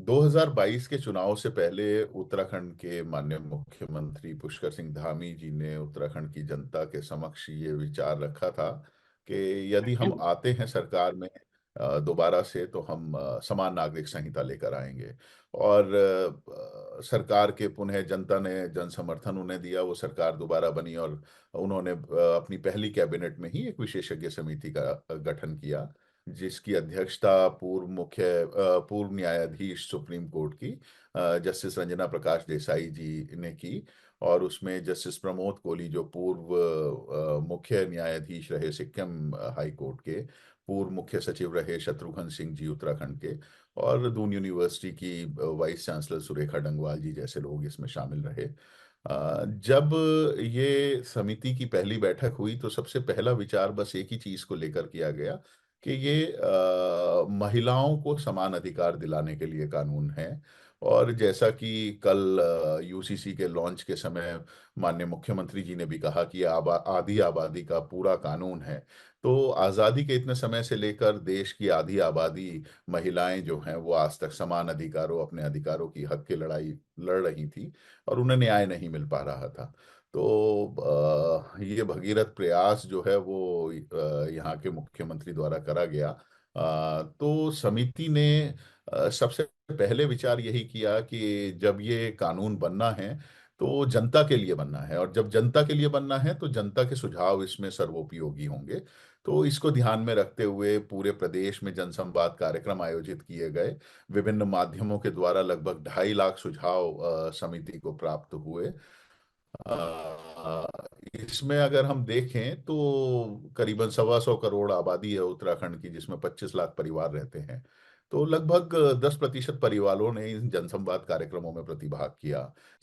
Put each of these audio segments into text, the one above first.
2022 के चुनाव से पहले उत्तराखंड के माननीय मुख्यमंत्री पुष्कर सिंह धामी जी ने उत्तराखंड की जनता के समक्ष ये विचार रखा था कि यदि हम आते हैं सरकार में दोबारा से, तो हम समान नागरिक संहिता लेकर आएंगे। और सरकार के पुनः जनता ने जन समर्थन उन्हें दिया, वो सरकार दोबारा बनी और उन्होंने अपनी पहली कैबिनेट में ही एक विशेषज्ञ समिति का गठन किया, जिसकी अध्यक्षता पूर्व न्यायाधीश सुप्रीम कोर्ट की जस्टिस रंजना प्रकाश देसाई जी ने की। और उसमें जस्टिस प्रमोद कोली, जो पूर्व मुख्य न्यायाधीश रहे सिक्किम हाई कोर्ट के, पूर्व मुख्य सचिव रहे शत्रुघ्न सिंह जी उत्तराखंड के, और दून यूनिवर्सिटी की वाइस चांसलर सुरेखा डंगवाल जी जैसे लोग इसमें शामिल रहे। जब ये समिति की पहली बैठक हुई तो सबसे पहला विचार बस एक ही चीज को लेकर किया गया कि ये महिलाओं को समान अधिकार दिलाने के लिए कानून है। और जैसा कि कल यूसीसी के लॉन्च के समय माननीय मुख्यमंत्री जी ने भी कहा कि ये आधी आबादी का पूरा कानून है। तो आज़ादी के इतने समय से लेकर देश की आधी आबादी महिलाएं जो हैं वो आज तक समान अधिकारों, अपने अधिकारों की हक की लड़ाई लड़ रही थी, और उन्हें न्याय नहीं मिल पा रहा था। तो ये भगीरथ प्रयास जो है वो यहाँ के मुख्यमंत्री द्वारा करा गया। तो समिति ने सबसे पहले विचार यही किया कि जब ये कानून बनना है तो जनता के लिए बनना है, और जब जनता के लिए बनना है तो जनता के सुझाव इसमें सर्वोपयोगी होंगे। तो इसको ध्यान में रखते हुए पूरे प्रदेश में जनसंवाद कार्यक्रम आयोजित किए गए। विभिन्न माध्यमों के द्वारा लगभग 2.5 लाख सुझाव समिति को प्राप्त हुए। आ, इसमें अगर हम देखें तो करीबन 125 करोड़ आबादी है उत्तराखंड की, जिसमें 25 लाख परिवार रहते हैं। तो लगभग 10% परिवारों ने इन जनसंवाद कार्यक्रमों में प्रतिभाग किया।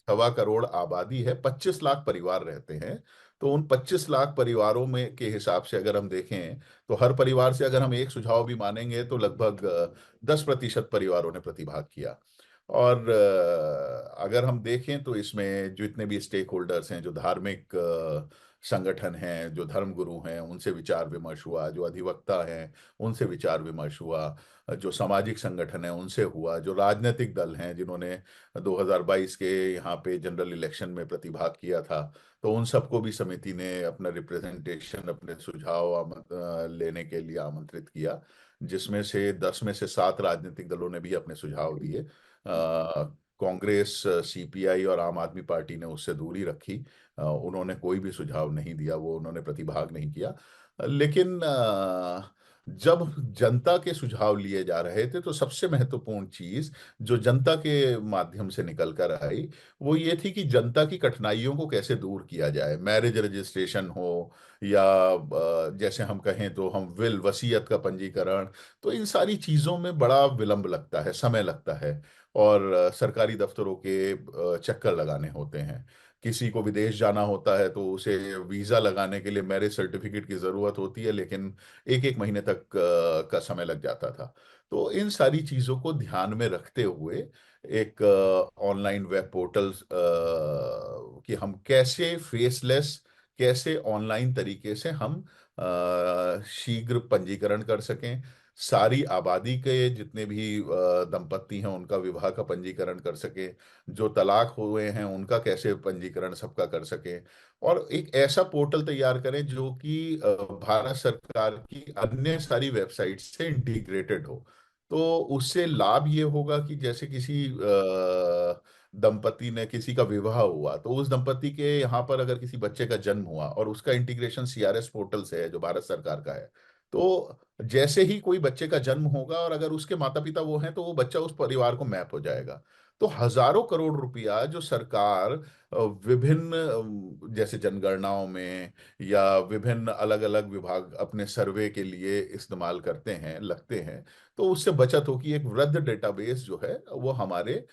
1.25 करोड़ आबादी है, 25 लाख परिवार रहते हैं। तो उन 25 लाख परिवारों में के हिसाब से अगर हम देखें तो हर परिवार से अगर हम एक सुझाव भी मानेंगे तो लगभग 10% परिवारों ने प्रतिभाग किया। और अगर हम देखें तो इसमें जितने भी स्टेक होल्डर्स हैं, जो धार्मिक संगठन हैं, जो धर्मगुरु हैं, उनसे विचार विमर्श हुआ, जो अधिवक्ता हैं उनसे विचार विमर्श हुआ, जो सामाजिक संगठन है उनसे हुआ, जो राजनीतिक दल हैं जिन्होंने 2022 के यहाँ पे जनरल इलेक्शन में प्रतिभाग किया था, तो उन सबको भी समिति ने अपना रिप्रेजेंटेशन, अपने सुझाव लेने के लिए आमंत्रित किया, जिसमें से 10 में से 7 राजनीतिक दलों ने भी अपने सुझाव दिए। कांग्रेस, सीपीआई और आम आदमी पार्टी ने उससे दूरी रखी। उन्होंने कोई भी सुझाव नहीं दिया, वो उन्होंने प्रतिभाग नहीं किया। लेकिन जब जनता के सुझाव लिए जा रहे थे तो सबसे महत्वपूर्ण चीज जो जनता के माध्यम से निकल कर आई वो ये थी कि जनता की कठिनाइयों को कैसे दूर किया जाए। मैरिज रजिस्ट्रेशन हो या जैसे हम कहें तो हम विल वसीयत का पंजीकरण, तो इन सारी चीजों में बड़ा विलंब लगता है, समय लगता है, और सरकारी दफ्तरों के चक्कर लगाने होते हैं। किसी को विदेश जाना होता है तो उसे वीजा लगाने के लिए मैरिज सर्टिफिकेट की जरूरत होती है, लेकिन एक एक महीने तक का समय लग जाता था। तो इन सारी चीजों को ध्यान में रखते हुए एक ऑनलाइन वेब पोर्टल कि हम कैसे फेसलेस, कैसे ऑनलाइन तरीके से हम शीघ्र पंजीकरण कर सकें, सारी आबादी के जितने भी दंपत्ति हैं उनका विवाह का पंजीकरण कर सके, जो तलाक हुए हैं उनका कैसे पंजीकरण सबका कर सके, और एक ऐसा पोर्टल तैयार करें जो कि भारत सरकार की अन्य सारी वेबसाइट से इंटीग्रेटेड हो। तो उससे लाभ ये होगा कि जैसे किसी दंपति ने, किसी का विवाह हुआ तो उस दंपति के यहाँ पर अगर किसी बच्चे का जन्म हुआ और उसका इंटीग्रेशन सीआरएस पोर्टल से है जो भारत सरकार का है, तो जैसे ही कोई बच्चे का जन्म होगा और अगर उसके माता पिता वो हैं तो वो बच्चा उस परिवार को मैप हो जाएगा। तो हजारों करोड़ रुपया जो सरकार विभिन्न जैसे जनगणनाओं में या विभिन्न अलग अलग विभाग अपने सर्वे के लिए इस्तेमाल करते हैं, लगते हैं, तो उससे बचत होगी। एक वृद्ध डेटाबेस जो है वो हमारे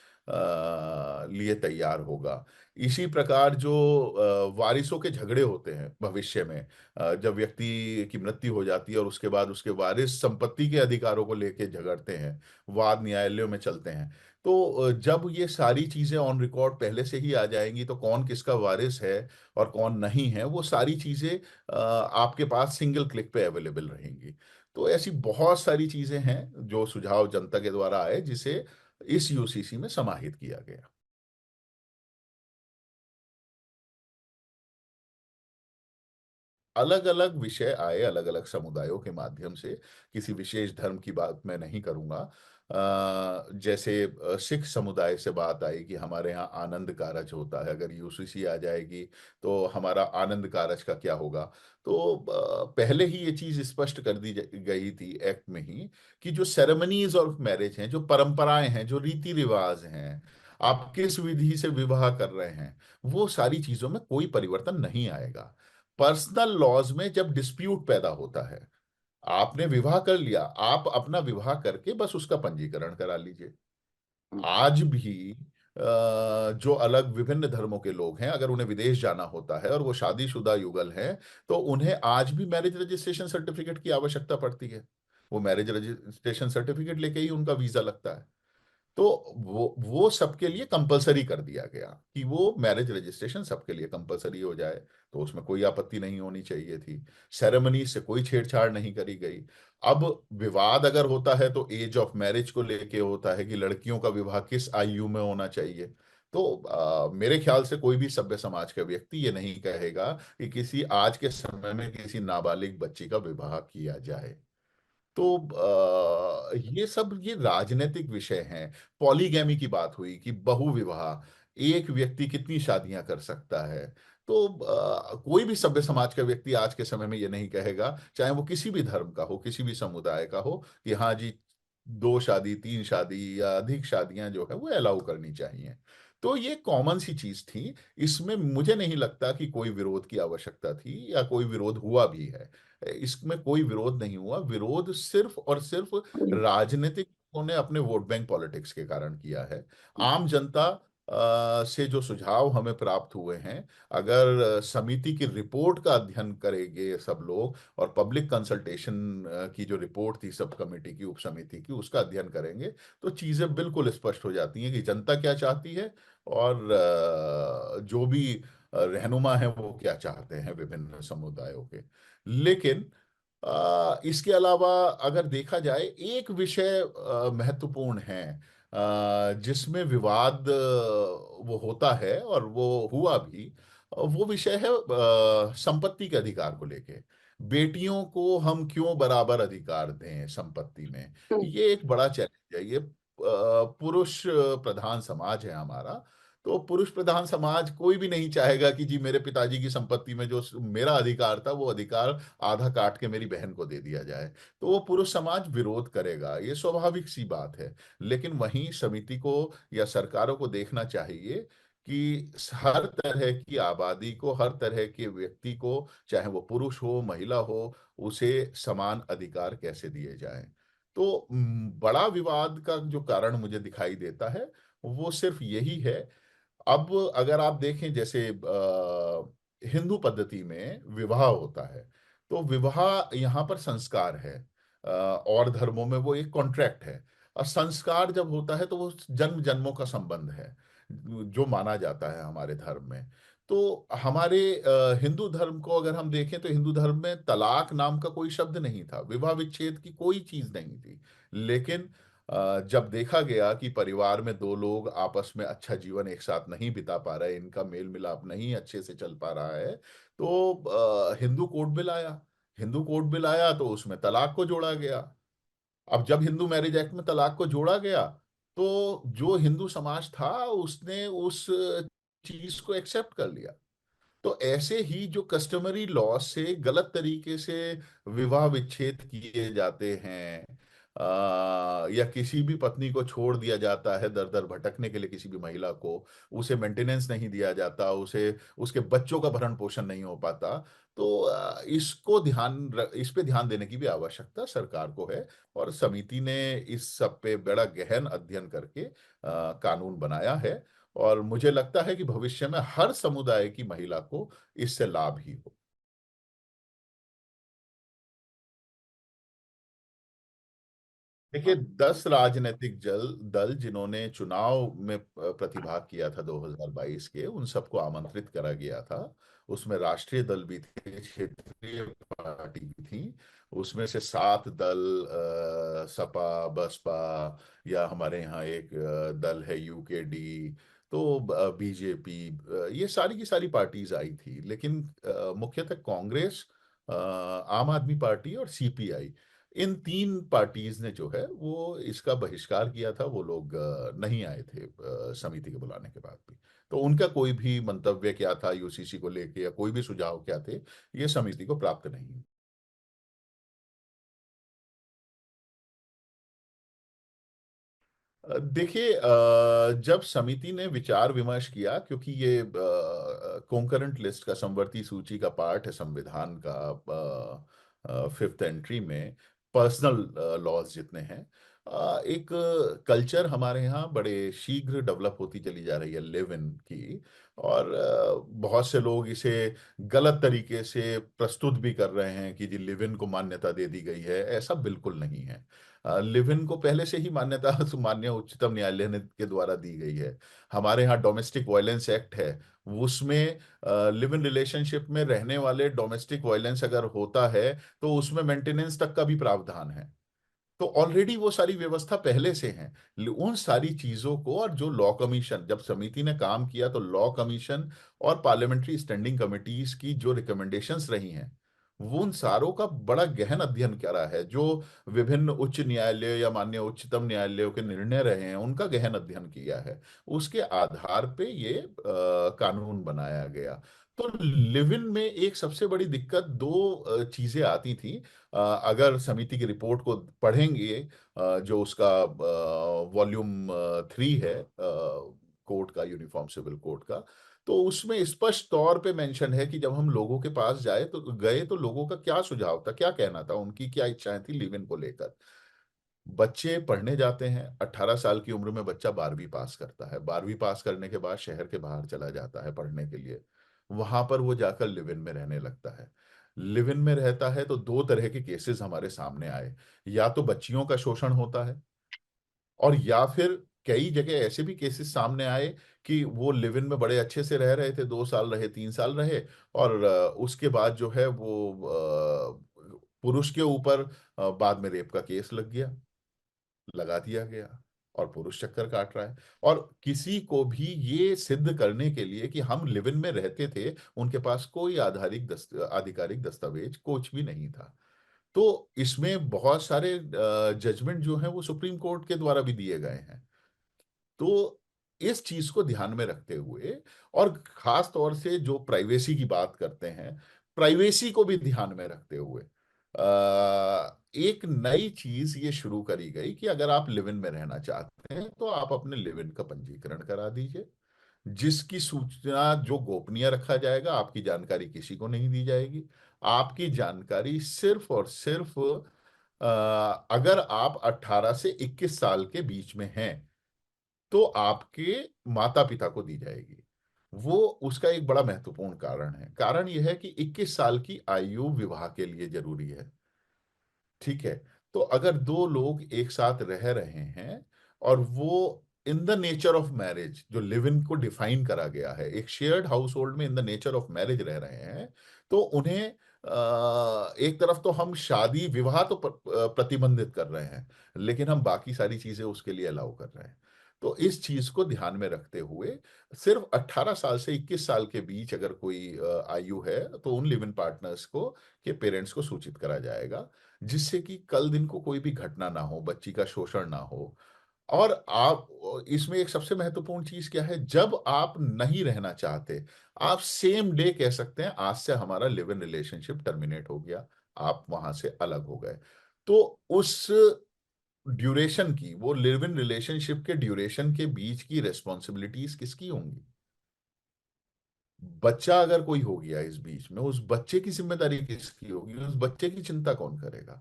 लिए तैयार होगा। इसी प्रकार जो वारिसों के झगड़े होते हैं भविष्य में, जब व्यक्ति की मृत्यु हो जाती है और उसके बाद उसके वारिस संपत्ति के अधिकारों को लेके झगड़ते हैं, वाद न्यायालयों में चलते हैं, तो जब ये सारी चीजें ऑन रिकॉर्ड पहले से ही आ जाएंगी तो कौन किसका वारिस है और कौन नहीं है, वो सारी चीजें आपके पास सिंगल क्लिक पे अवेलेबल रहेंगी। तो ऐसी बहुत सारी चीजें हैं जो सुझाव जनता के द्वारा आए, जिसे इस यूसीसी में समाहित किया गया। अलग अलग विषय आए अलग अलग समुदायों के माध्यम से। किसी विशेष धर्म की बात मैं नहीं करूंगा। जैसे सिख समुदाय से बात आई कि हमारे यहाँ आनंद कारज होता है, अगर यूसीसी आ जाएगी तो हमारा आनंद कारज का क्या होगा। तो पहले ही ये चीज स्पष्ट कर दी गई थी एक्ट में ही कि जो सेरेमनीज ऑफ मैरिज हैं, जो परंपराएं हैं, जो रीति रिवाज हैं, आप किस विधि से विवाह कर रहे हैं, वो सारी चीजों में कोई परिवर्तन नहीं आएगा। पर्सनल लॉज में जब डिस्प्यूट पैदा होता है, आपने विवाह कर लिया, आप अपना विवाह करके बस उसका पंजीकरण करा लीजिए। आज भी जो अलग विभिन्न धर्मों के लोग हैं, अगर उन्हें विदेश जाना होता है और वो शादीशुदा युगल हैं, तो उन्हें आज भी मैरिज रजिस्ट्रेशन सर्टिफिकेट की आवश्यकता पड़ती है। वो मैरिज रजिस्ट्रेशन सर्टिफिकेट लेके ही उनका वीजा लगता है। तो वो सबके लिए कंपलसरी कर दिया गया कि वो मैरिज रजिस्ट्रेशन सबके लिए कंपलसरी हो जाए। तो उसमें कोई आपत्ति नहीं होनी चाहिए थी। सेरेमनी से कोई छेड़छाड़ नहीं करी गई। अब विवाद अगर होता है तो एज ऑफ मैरिज को लेके होता है कि लड़कियों का विवाह किस आयु में होना चाहिए। तो मेरे ख्याल से कोई भी सभ्य समाज का व्यक्ति ये नहीं कहेगा कि किसी आज के समय में किसी नाबालिग बच्ची का विवाह किया जाए। तो ये सब ये राजनीतिक विषय हैं। पॉलीगैमी की बात हुई कि बहुविवाह, एक व्यक्ति कितनी शादियां कर सकता है। तो कोई भी सभ्य समाज का व्यक्ति आज के समय में ये नहीं कहेगा, चाहे वो किसी भी धर्म का हो, किसी भी समुदाय का हो, कि हाँ जी, दो शादी, तीन शादी या अधिक शादियां जो है वो अलाउ करनी चाहिए। तो ये कॉमन सी चीज थी। इसमें मुझे नहीं लगता कि कोई विरोध की आवश्यकता थी या कोई विरोध हुआ भी है। इसमें कोई विरोध नहीं हुआ। विरोध सिर्फ और सिर्फ राजनीतिक ने अपने वोट बैंक पॉलिटिक्स के कारण किया है। आम जनता से जो सुझाव हमें प्राप्त हुए हैं, अगर समिति की रिपोर्ट का अध्ययन करेंगे सब लोग और पब्लिक कंसल्टेशन की जो रिपोर्ट थी सब कमेटी की, उप समिति की, उसका अध्ययन करेंगे, तो चीजें बिल्कुल स्पष्ट हो जाती हैं कि जनता क्या चाहती है और जो भी रहनुमा है वो क्या चाहते हैं विभिन्न समुदायों के। लेकिन इसके अलावा अगर देखा जाए, एक विषय महत्वपूर्ण है जिसमें विवाद वो होता है और वो हुआ भी। वो विषय है संपत्ति के अधिकार को लेके। बेटियों को हम क्यों बराबर अधिकार दें संपत्ति में। ये एक बड़ा चैलेंज है। ये पुरुष प्रधान समाज है हमारा। तो पुरुष प्रधान समाज कोई भी नहीं चाहेगा कि जी मेरे पिताजी की संपत्ति में जो मेरा अधिकार था वो अधिकार आधा काट के मेरी बहन को दे दिया जाए। तो वो पुरुष समाज विरोध करेगा, ये स्वाभाविक सी बात है। लेकिन वहीं समिति को या सरकारों को देखना चाहिए कि हर तरह की आबादी को, हर तरह के व्यक्ति को, चाहे वो पुरुष हो महिला हो, उसे समान अधिकार कैसे दिए जाएं। तो बड़ा विवाद का जो कारण मुझे दिखाई देता है वो सिर्फ यही है। अब अगर आप देखें, जैसे हिंदू पद्धति में विवाह होता है, तो विवाह यहाँ पर संस्कार है। और धर्मों में वो एक कॉन्ट्रैक्ट है। और संस्कार जब होता है तो वो जन्म जन्मों का संबंध है जो माना जाता है हमारे धर्म में। तो हमारे हिंदू धर्म को अगर हम देखें तो हिंदू धर्म में तलाक नाम का कोई शब्द नहीं था, विवाह विच्छेद की कोई चीज नहीं थी। लेकिन जब देखा गया कि परिवार में दो लोग आपस में अच्छा जीवन एक साथ नहीं बिता पा रहे, इनका मेल मिलाप नहीं अच्छे से चल पा रहा है, तो हिंदू कोड बिल आया। हिंदू कोड बिल आया तो उसमें तलाक को जोड़ा गया। अब जब हिंदू मैरिज एक्ट में तलाक को जोड़ा गया, तो जो हिंदू समाज था उसने उस चीज को एक्सेप्ट कर लिया। तो ऐसे ही जो कस्टमरी लॉ से गलत तरीके से विवाह विच्छेद किए जाते हैं, या किसी भी पत्नी को छोड़ दिया जाता है दर दर भटकने के लिए, किसी भी महिला को उसे मेंटेनेंस नहीं दिया जाता, उसे उसके बच्चों का भरण पोषण नहीं हो पाता। तो इस पे ध्यान देने की भी आवश्यकता सरकार को है। और समिति ने इस सब पे बड़ा गहन अध्ययन करके कानून बनाया है। और मुझे लगता है कि भविष्य में हर समुदाय की महिला को इससे लाभ ही हो। देखिए, 10 राजनीतिक दल जिन्होंने चुनाव में प्रतिभाग किया था 2022 के, उन सबको आमंत्रित करा गया था। उसमें राष्ट्रीय दल भी थे, क्षेत्रीय पार्टी भी थी। उसमें से 7 दल, सपा, बसपा, या हमारे यहाँ एक दल है यूकेडी, तो बीजेपी, ये सारी की सारी पार्टीज आई थी। लेकिन मुख्यतः कांग्रेस, आम आदमी पार्टी और सीपीआई, इन 3 पार्टीज ने जो है वो इसका बहिष्कार किया था। वो लोग नहीं आए थे समिति के बुलाने के बाद भी। तो उनका कोई भी मंतव्य क्या था यूसीसी को लेके, या कोई भी सुझाव क्या थे, ये समिति को प्राप्त नहीं। देखिए, जब समिति ने विचार विमर्श किया, क्योंकि ये कॉन्करेंट लिस्ट का, समवर्ती सूची का पार्ट है संविधान का, 5th एंट्री में पर्सनल लॉज जितने हैं, एक कल्चर हमारे यहाँ बड़े शीघ्र डेवलप होती चली जा रही है लिव इन की। और बहुत से लोग इसे गलत तरीके से प्रस्तुत भी कर रहे हैं कि जी लिव इन को मान्यता दे दी गई है। ऐसा बिल्कुल नहीं है। लिव इन को पहले से ही मान्यता मान्य उच्चतम न्यायालय ने के द्वारा दी गई है। हमारे यहाँ डोमेस्टिक वायलेंस एक्ट है, उसमें लिव इन रिलेशनशिप में रहने वाले डोमेस्टिक वायलेंस अगर होता है तो उसमें मेंटेनेंस तक का भी प्रावधान है। तो ऑलरेडी वो सारी व्यवस्था पहले से है। उन सारी चीजों को, और जो लॉ कमीशन, जब समिति ने काम किया तो लॉ कमीशन और पार्लियामेंट्री स्टैंडिंग कमिटीज की जो रिकमेंडेशंस रही हैं, वो उन सारों का बड़ा गहन अध्ययन करा है। जो विभिन्न उच्च न्यायालय या माननीय उच्चतम न्यायालयों के निर्णय रहे हैं, उनका गहन अध्ययन किया है। उसके आधार पे ये कानून बनाया गया। तो लिव इन में एक सबसे बड़ी दिक्कत दो चीजें आती थी। अगर समिति की रिपोर्ट को पढ़ेंगे, जो उसका वॉल्यूम 3 है कोर्ट का, यूनिफॉर्म सिविल कोड का, तो उसमें स्पष्ट तौर पे मेंशन है कि जब हम लोगों के पास गए तो लोगों का क्या सुझाव था, क्या कहना था, उनकी क्या इच्छाएं थी लिव इन को लेकर। बच्चे पढ़ने जाते हैं, 18 साल की उम्र में बच्चा 12वीं पास करता है। 12वीं पास करने के बाद शहर के बाहर चला जाता है पढ़ने के लिए। वहां पर वो जाकर लिव इन में रहने लगता है। लिव इन में रहता है तो दो तरह के केसेस हमारे सामने आए। या तो बच्चियों का शोषण होता है, और या फिर कई जगह ऐसे भी केसेस सामने आए कि वो लिव इन में बड़े अच्छे से रह रहे थे, 2 साल रहे, 3 साल रहे, और उसके बाद जो है वो पुरुष के ऊपर बाद में रेप का केस लगा दिया गया, और पुरुष चक्कर काट रहा है। और किसी को भी ये सिद्ध करने के लिए कि हम लिव इन में रहते थे, उनके पास कोई आधिकारिक दस्तावेज कुछ भी नहीं था। तो इसमें बहुत सारे जजमेंट जो हैं वो सुप्रीम कोर्ट के द्वारा भी दिए गए हैं। तो इस चीज को ध्यान में रखते हुए, और खास तौर से जो प्राइवेसी की बात करते हैं, प्राइवेसी को भी ध्यान में रखते हुए एक नई चीज ये शुरू करी गई कि अगर आप लिव इन में रहना चाहते हैं तो आप अपने लिव इन का पंजीकरण करा दीजिए, जिसकी सूचना जो गोपनीय रखा जाएगा, आपकी जानकारी किसी को नहीं दी जाएगी। आपकी जानकारी सिर्फ और सिर्फ अगर आप 18 से 21 साल के बीच में हैं तो आपके माता पिता को दी जाएगी। वो उसका एक बड़ा महत्वपूर्ण कारण है। कारण यह है कि 21 साल की आयु विवाह के लिए जरूरी है। ठीक है। तो अगर दो लोग एक साथ रह रहे हैं, और वो in the nature of marriage, जो लिव इन को डिफाइन करा गया है, एक शेयर्ड हाउस होल्ड में in the nature of marriage रह रहे हैं, तो उन्हें एक तरफ तो हम शादी विवाह तो प्रतिबंधित कर रहे हैं, लेकिन हम बाकी सारी चीजें उसके लिए अलाउ कर रहे हैं। तो इस चीज को ध्यान में रखते हुए सिर्फ 18 साल से 21 साल के बीच अगर कोई आयु है, तो उन लिव इन पार्टनर्स को, के पेरेंट्स को सूचित करा जाएगा, जिससे कि कल दिन को कोई भी घटना ना हो, बच्ची का शोषण ना हो। और आप, इसमें एक सबसे महत्वपूर्ण चीज क्या है, जब आप नहीं रहना चाहते, आप सेम डे कह सकते हैं आज से हमारा लिव इन रिलेशनशिप टर्मिनेट हो गया, आप वहां से अलग हो गए। तो उस ड्यूरेशन की, वो लिव इन रिलेशनशिप के ड्यूरेशन के बीच की रेस्पॉन्सिबिलिटीज किसकी होंगी? बच्चा अगर कोई हो गया इस बीच में, उस बच्चे की जिम्मेदारी किसकी होगी? उस बच्चे की चिंता कौन करेगा?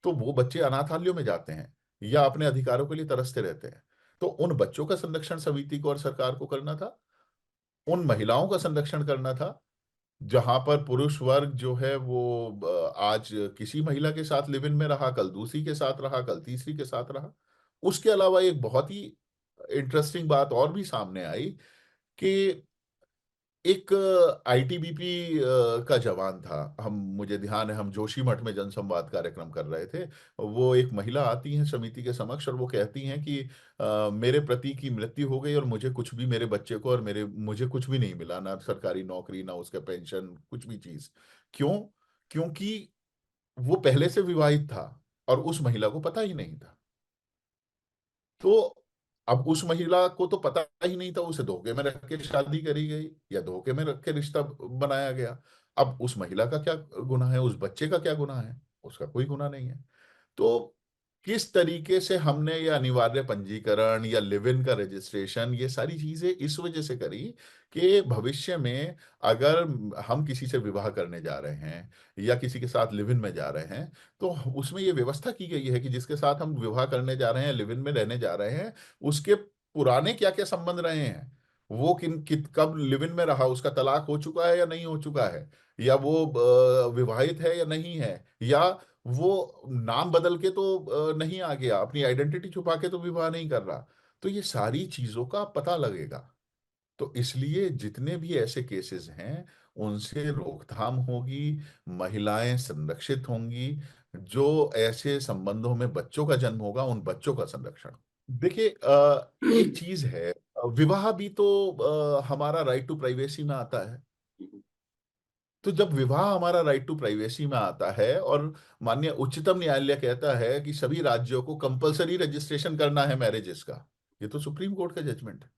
तो वो बच्चे अनाथालयों में जाते हैं या अपने अधिकारों के लिए तरसते रहते हैं। तो उन बच्चों का संरक्षण समिति को और सरकार को करना था। उन महिलाओं का संरक्षण करना था, जहां पर पुरुष वर्ग जो है वो आज किसी महिला के साथ लिव इन में रहा, कल दूसरी के साथ रहा, कल तीसरी के साथ रहा। उसके अलावा एक बहुत ही इंटरेस्टिंग बात और भी सामने आई कि एक आईटीबीपी का जवान था। हम मुझे ध्यान है, हम जोशीमठ में जनसंवाद कार्यक्रम कर रहे थे। वो एक महिला आती हैं समिति के समक्ष और वो कहती हैं कि मेरे पति की मृत्यु हो गई और मुझे कुछ भी, मेरे बच्चे को और मेरे मुझे कुछ भी नहीं मिला, ना सरकारी नौकरी, ना उसका पेंशन, कुछ भी चीज। क्यों? क्योंकि वो पहले से विवाहित था और उस महिला को पता ही नहीं था। तो अब उस महिला को तो पता ही नहीं था, उसे धोखे में रख के शादी करी गई या धोखे में रख के रिश्ता बनाया गया। अब उस महिला का क्या गुनाह है, उस बच्चे का क्या गुनाह है? उसका कोई गुनाह नहीं है। तो किस तरीके से हमने ये अनिवार्य पंजीकरण या लिव इन का रजिस्ट्रेशन, ये सारी चीजें इस वजह से करी कि भविष्य में अगर हम किसी से विवाह करने जा रहे हैं या किसी के साथ लिव इन में जा रहे हैं, तो उसमें ये व्यवस्था की गई है कि जिसके साथ हम विवाह करने जा रहे हैं, लिव इन में रहने जा रहे हैं, उसके पुराने क्या क्या संबंध रहे हैं, वो कब लिव इन में रहा, उसका तलाक हो चुका है या नहीं हो चुका है, या वो विवाहित है या नहीं है, या वो नाम बदल के तो नहीं आ गया, अपनी आइडेंटिटी छुपा के तो विवाह नहीं कर रहा। तो ये सारी चीजों का पता लगेगा। तो इसलिए जितने भी ऐसे केसेस हैं उनसे रोकथाम होगी, महिलाएं संरक्षित होंगी, जो ऐसे संबंधों में बच्चों का जन्म होगा उन बच्चों का संरक्षण। देखिए, एक चीज है, विवाह भी तो हमारा राइट टू प्राइवेसी में आता है। तो जब विवाह हमारा राइट टू प्राइवेसी में आता है और माननीय उच्चतम न्यायालय कहता है कि सभी राज्यों को कंपलसरी रजिस्ट्रेशन करना है मैरिजेस का, ये तो सुप्रीम कोर्ट का जजमेंट है।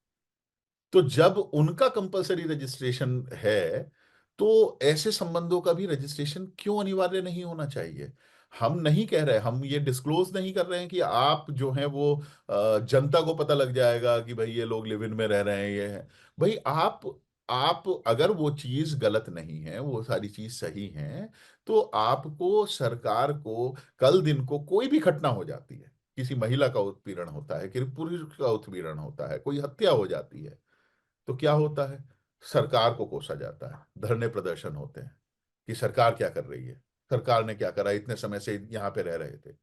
तो जब उनका कंपलसरी रजिस्ट्रेशन है, तो ऐसे संबंधों का भी रजिस्ट्रेशन क्यों अनिवार्य नहीं होना चाहिए? हम नहीं कह रहे, हम ये डिस्क्लोज नहीं कर रहे हैं कि आप जो हैं वो जनता को पता लग जाएगा कि भाई ये लोग लिव इन में रह रहे हैं, ये है। भाई आप अगर वो चीज गलत नहीं है, वो सारी चीज सही है, तो आपको, सरकार को, कल दिन को कोई भी घटना हो जाती है, किसी महिला का उत्पीड़न होता है, कि पुरुष का उत्पीड़न होता है, कोई हत्या हो जाती है, तो क्या होता है? सरकार को कोसा जाता है, धरने प्रदर्शन होते हैं कि सरकार क्या कर रही है, सरकार ने क्या करा, इतने समय से यहाँ पे रह रहे थे।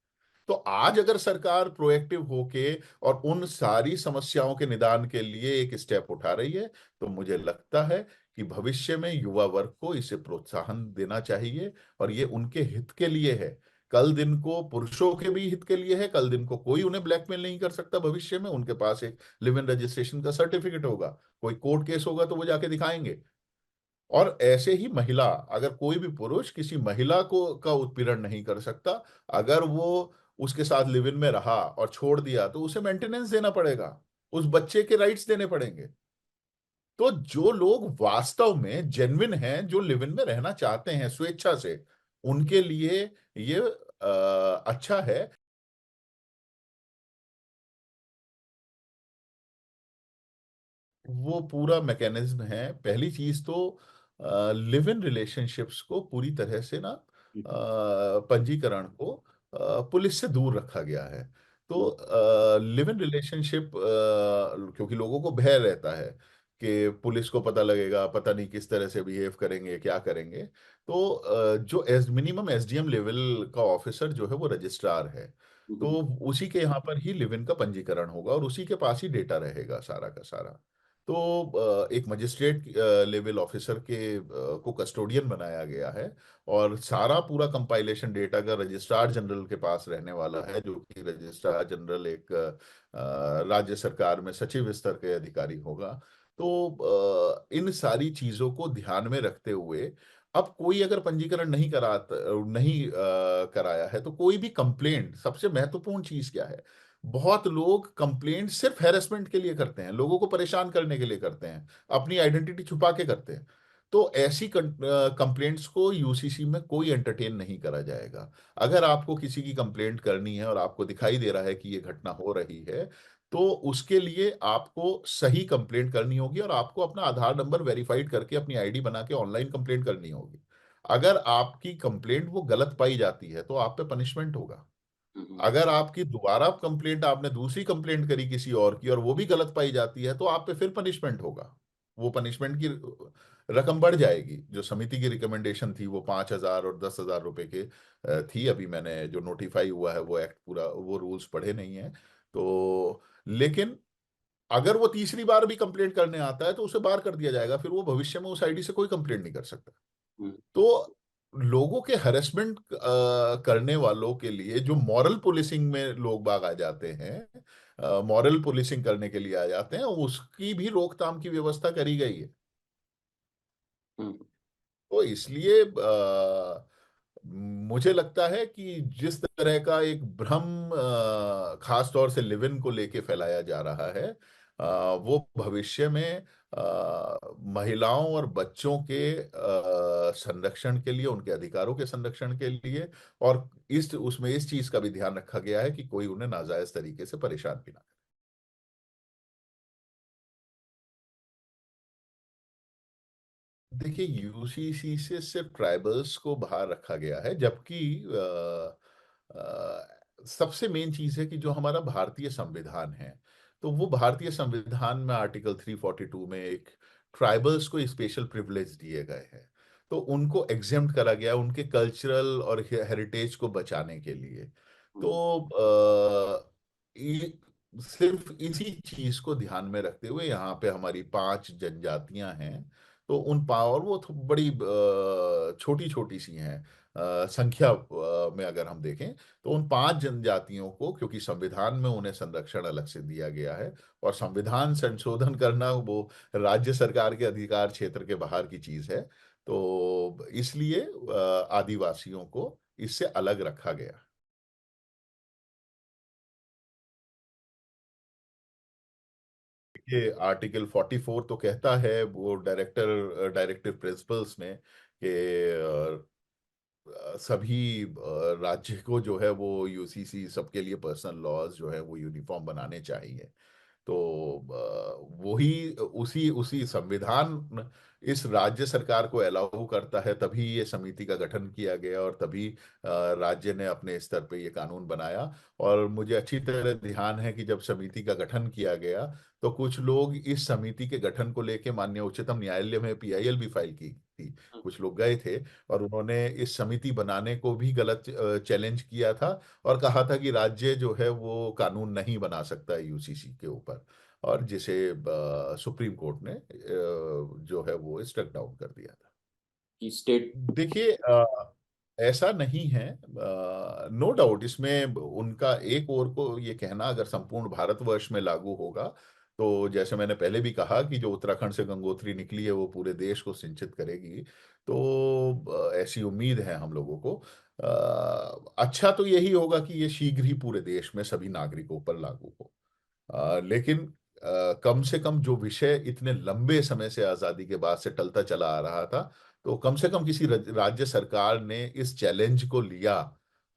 तो आज अगर सरकार प्रोएक्टिव होके और उन सारी समस्याओं के निदान के लिए एक स्टेप उठा रही है, तो मुझे लगता है कि भविष्य में युवा वर्ग को इसे प्रोत्साहन देना चाहिए और ये उनके हित के लिए है। कल दिन को पुरुषों के भी हित के लिए है, कल दिन को कोई उन्हें ब्लैकमेल नहीं कर सकता, भविष्य में उनके पास एक लिव इन रजिस्ट्रेशन का सर्टिफिकेट होगा, कोई कोर्ट केस होगा तो वो जाके दिखाएंगे। और ऐसे ही महिला, अगर कोई भी पुरुष किसी महिला को का उत्पीड़न नहीं कर सकता, अगर वो उसके साथ लिव इन में रहा और छोड़ दिया, तो उसे मेंटेनेंस देना पड़ेगा, उस बच्चे के राइट्स देने पड़ेंगे। तो जो लोग वास्तव में जेन्युइन हैं, जो लिव इन में रहना चाहते हैं स्वेच्छा से, उनके लिए ये अच्छा है। वो पूरा मैकेनिज्म है। पहली चीज तो लिव इन रिलेशनशिप्स को पूरी तरह से ना, पंजीकरण को पुलिस से दूर रखा गया है। तो लिव इन रिलेशनशिप, क्योंकि लोगों को भय रहता है कि पुलिस को पता लगेगा, पता नहीं किस तरह से बिहेव करेंगे, क्या करेंगे। तो जो एस मिनिमम एसडीएम लेवल का ऑफिसर जो है वो रजिस्ट्रार है। तो उसी के यहाँ पर ही लिव इन का पंजीकरण होगा और उसी के पास ही डेटा रहेगा सारा का सारा। तो एक मजिस्ट्रेट लेवल ऑफिसर को कस्टोडियन बनाया गया है और सारा पूरा कंपाइलेशन डेटा का रजिस्ट्रार जनरल के पास रहने वाला है, जो कि रजिस्ट्रार जनरल एक राज्य सरकार में सचिव स्तर के अधिकारी होगा। तो इन सारी चीजों को ध्यान में रखते हुए, अब कोई अगर पंजीकरण नहीं कराया है, तो कोई भी कंप्लेंट, सबसे महत्वपूर्ण चीज क्या है, बहुत लोग कंप्लेंट सिर्फ हैरेसमेंट के लिए करते हैं, लोगों को परेशान करने के लिए करते हैं, अपनी आइडेंटिटी छुपा के करते हैं। तो ऐसी कंप्लेंट्स को यूसीसी में कोई एंटरटेन नहीं करा जाएगा। अगर आपको किसी की कंप्लेंट करनी है और आपको दिखाई दे रहा है कि ये घटना हो रही है, तो उसके लिए आपको सही कंप्लेंट करनी होगी और आपको अपना आधार नंबर वेरीफाइड करके अपनी आईडी बना के ऑनलाइन कंप्लेंट करनी होगी। अगर आपकी कंप्लेंट वो गलत पाई जाती है तो आप पे पनिशमेंट होगा। अगर आपकी दोबारा कंप्लेंट, आपने दूसरी कंप्लेंट करी किसी और की और वो भी गलत पाई जाती है, तो आप पे फिर पनिशमेंट होगा। वो पनिशमेंट की रकम बढ़ जाएगी। जो समिति की रिकमेंडेशन थी वो 5,000 और 10,000 रुपए के थी। अभी मैंने जो नोटिफाई हुआ है वो एक्ट पूरा, वो रूल्स पढ़े नहीं है। तो लेकिन अगर वो तीसरी बार भी कंप्लेंट करने आता है तो उसे बाहर कर दिया जाएगा, फिर वो भविष्य में उस आईडी से कोई कंप्लेंट नहीं कर सकता। हम्म, तो लोगों के हरेसमेंट करने वालों के लिए जो मॉरल पुलिसिंग में लोग बाग आ जाते हैं, मॉरल पुलिसिंग करने के लिए आ जाते हैं, उसकी भी रोकथाम की व्यवस्था करी गई है। हम्म, तो इसलिए मुझे लगता है कि जिस तरह का एक भ्रम खास तौर से लिव इन को लेके फैलाया जा रहा है, वो भविष्य में महिलाओं और बच्चों के संरक्षण के लिए, उनके अधिकारों के संरक्षण के लिए, और इस उसमें इस चीज का भी ध्यान रखा गया है कि कोई उन्हें नाजायज तरीके से परेशान भी ना करे। देखिए, यूसीसी से सिर्फ ट्राइबल्स को बाहर रखा गया है, जबकि सबसे मेन चीज है कि जो हमारा भारतीय संविधान है, तो वो भारतीय संविधान में आर्टिकल 342 में एक ट्राइबल्स को स्पेशल प्रिविलेज दिए गए हैं। तो उनको एग्जेम्प्ट करा गया उनके कल्चरल और हेरिटेज को बचाने के लिए। तो हम्म, सिर्फ इसी चीज को ध्यान में रखते हुए यहाँ पे हमारी 5 जनजातियां हैं। तो उन और वो बड़ी छोटी छोटी सी हैं संख्या में अगर हम देखें, तो उन 5 जनजातियों को, क्योंकि संविधान में उन्हें संरक्षण अलग से दिया गया है, और संविधान संशोधन करना वो राज्य सरकार के अधिकार क्षेत्र के बाहर की चीज है, तो इसलिए आदिवासियों को इससे अलग रखा गया। ये आर्टिकल 44 तो कहता है, वो डायरेक्टिव प्रिंसिपल्स में, कि सभी राज्य को जो है वो यूसीसी सबके लिए पर्सनल लॉज जो है वो यूनिफॉर्म बनाने चाहिए। तो वही उसी उसी संविधान इस राज्य सरकार को अलाउ करता है, तभी ये समिति का गठन किया गया, और तभी राज्य ने अपने स्तर पे ये कानून बनाया। और मुझे अच्छी तरह ध्यान है कि जब समिति का गठन किया गया, तो कुछ लोग इस समिति के गठन को लेके माननीय उच्चतम न्यायालय में पीआईएल भी फाइल की थी। कुछ लोग गए थे और उन्होंने इस समिति बनाने को भी गलत चैलेंज किया था, और कहा था कि राज्य जो है वो कानून नहीं बना सकता यूसीसी के ऊपर, और जिसे सुप्रीम कोर्ट ने जो है वो स्ट्रक डाउन कर दिया था। कि स्टेट। देखिए, ऐसा नहीं है, नो डाउट इसमें उनका एक और को ये कहना अगर संपूर्ण भारतवर्ष में लागू होगा, तो जैसे मैंने पहले भी कहा कि जो उत्तराखंड से गंगोत्री निकली है वो पूरे देश को सिंचित करेगी। तो ऐसी उम्मीद है हम लोगों को। अच्छा तो यही होगा कि ये शीघ्र ही पूरे देश में सभी नागरिकों पर लागू हो। लेकिन कम से कम जो विषय इतने लंबे समय से आजादी के बाद से टलता चला आ रहा था, तो कम से कम किसी राज्य सरकार ने इस चैलेंज को लिया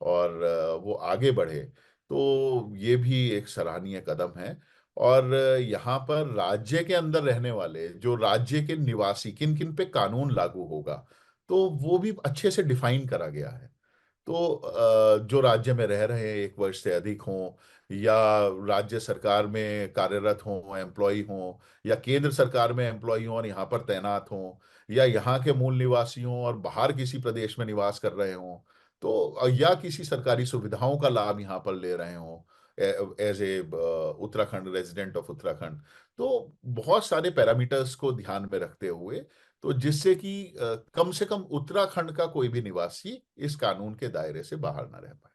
और वो आगे बढ़े, तो ये भी एक सराहनीय कदम है। और यहाँ पर राज्य के अंदर रहने वाले जो राज्य के निवासी किन किन पे कानून लागू होगा, तो वो भी अच्छे से डिफाइन करा गया है। तो जो राज्य में रह रहे हैं 1 वर्ष से अधिक हों, या राज्य सरकार में कार्यरत हों, एम्प्लॉय हों, या केंद्र सरकार में एम्प्लॉय हों और यहाँ पर तैनात हों, या यहाँ के मूल निवासी हों और बाहर किसी प्रदेश में निवास कर रहे हों, तो या किसी सरकारी सुविधाओं का लाभ यहाँ पर ले रहे हों as a Uttarakhand resident of Uttarakhand. तो बहुत सारे पैरामीटर्स को ध्यान में रखते हुए, तो जिससे कि कम से कम उत्तराखंड का कोई भी निवासी इस कानून के दायरे से बाहर ना रह पाए।